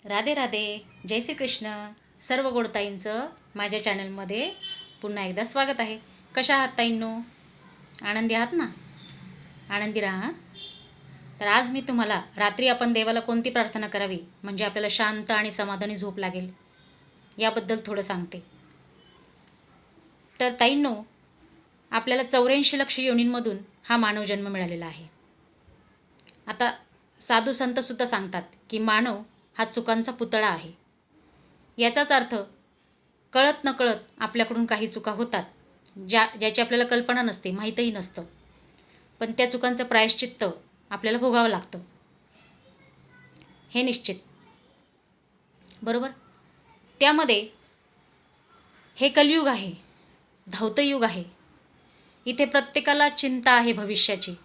राधे राधे. जय श्री कृष्ण. सर्व गोडताईंचं माझ्या चॅनलमध्ये पुन्हा एकदा स्वागत आहे. कशा आहात ताईंनो? आनंदी आहात ना? आनंदी राहा. तर आज मी तुम्हाला रात्री आपण देवाला कोणती प्रार्थना करावी म्हणजे आपल्याला शांत आणि समाधानी झोप लागेल याबद्दल थोडं सांगते. तर ताईंनो, आपल्याला 84 लक्ष योनींमधून हा मानव जन्म मिळालेला आहे. आता साधू संतसुद्धा सांगतात की मानव हा चुकांचा पुतळा आहे. याचाच अर्थ कळत नकळत आपल्याकडून काही चुका होतात, ज्याची आपल्याला कल्पना नसते, माहीतही नसतं, पण त्या चुकांचं प्रायश्चित्त आपल्याला भोगावं लागतं, हे निश्चित. बरोबर. त्यामध्ये हे कलियुग आहे, धावतं युग आहे. इथे प्रत्येकाला चिंता आहे भविष्याची,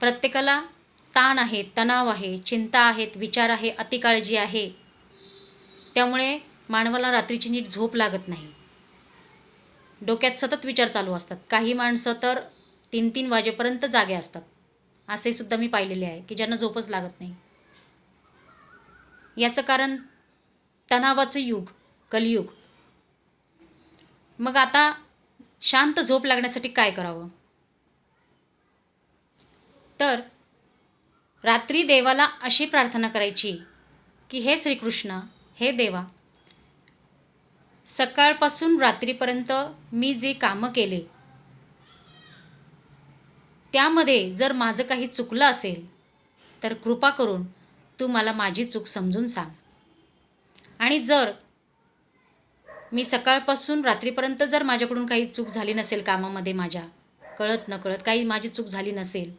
प्रत्येकाला ताण आहे, तणाव आहे, चिंता आहेत, विचार आहे, अतिकाळजी आहे. त्यामुळे मानवाला रात्रीची नीट झोप लागत नाही. डोक्यात सतत विचार चालू असतात. काही माणसं तर 3-3 वाजेपर्यंत जागे असतात. असे सुद्धा मी पाहिलेले आहे की ज्यांना झोपच लागत नाही. याचं कारण तणावाचं युग, कलियुग. मग आता शांत झोप लागण्यासाठी काय करावं? तर रात्री देवाला अशी प्रार्थना करायची की हे श्रीकृष्ण, हे देवा, सकाळपासून रात्रीपर्यंत मी जे कामं केले त्यामध्ये जर माझं काही चुकलं असेल तर कृपा करून तू मला माझी चूक समजून सांग. आणि जर मी सकाळपासून रात्रीपर्यंत जर माझ्याकडून काही चूक झाली नसेल कामामध्ये, माझ्या कळत नकळत काही माझी चूक झाली नसेल,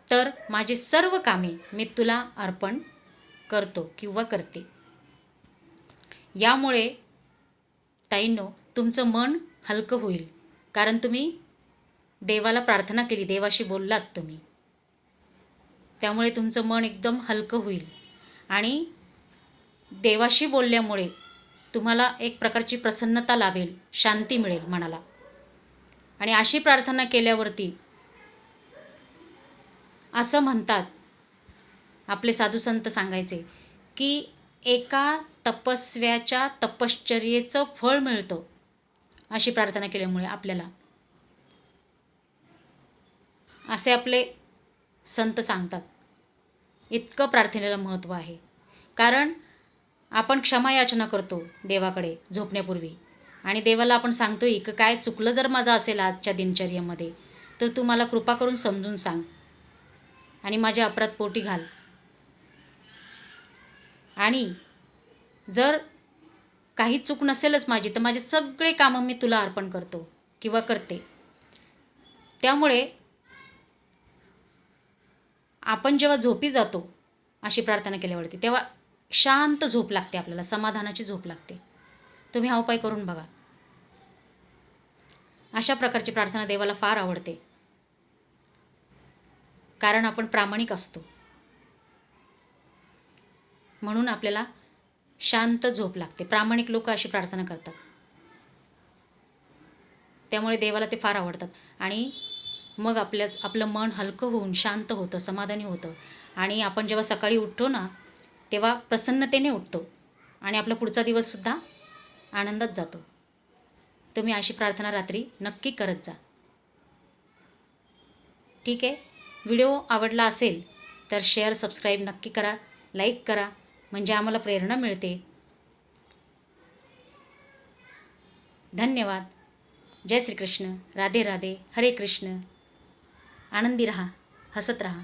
तर माझे सर्व कामे मी तुला अर्पण करतो किंवा करते. यामुळे ताईंनो, तुमचं मन हलकं होईल. कारण तुम्ही देवाला प्रार्थना केली, देवाशी बोललात तुम्ही. त्यामुळे तुमचं मन एकदम हलकं होईल आणि देवाशी बोलल्यामुळे तुम्हाला एक प्रकारची प्रसन्नता लाभेल, शांती मिळेल मनाला. आणि अशी प्रार्थना केल्यावरती असं म्हणतात आपले साधू संत सांगायचे की एका तपस्व्याच्या तपश्चर्येचं फळ मिळतं अशी प्रार्थना केल्यामुळे आपल्याला, असे आपले संत सांगतात. इतकं प्रार्थनेला महत्त्व आहे. कारण आपण क्षमा याचना करतो देवाकडे झोपण्यापूर्वी आणि देवाला आपण सांगतोय की काय चुकलं जर माझं असेल आजच्या दिनचर्येमध्ये तर तू मला कृपा करून समजून सांग आणि माझ्या अपराध पोटी घाल. आणि जर काही चूक नसेलच माझी तर माझे सगळे कामं मी तुला अर्पण करतो किंवा करते. त्यामुळे आपण जेव्हा झोपी जातो अशी प्रार्थना केल्यावरती तेव्हा शांत झोप लागते, आपल्याला समाधानाची झोप लागते. तुम्ही हा उपाय करून बघा. अशा प्रकारची प्रार्थना देवाला फार आवडते. कारण आपण प्रामाणिक असतो, म्हणून आपल्याला शांत झोप लागते. प्रामाणिक लोक अशी प्रार्थना करतात, त्यामुळे देवाला ते फार आवडतात. आणि मग आपलं मन हलकं होऊन शांत होतं, समाधानी होतं. आणि आपण जेव्हा सकाळी उठतो ना तेव्हा प्रसन्नतेने उठतो आणि आपला पुढचा दिवससुद्धा आनंदात जातो. तुम्ही अशी प्रार्थना रात्री नक्की करत जा. ठीक आहे. व्हिडिओ आवडला असेल तर शेअर, सबस्क्राईब नक्की करा, लाईक करा, म्हणजे आम्हाला प्रेरणा मिळते. धन्यवाद. जय श्री कृष्ण. राधे राधे. हरे कृष्ण. आनंदी रहा, हसत रहा.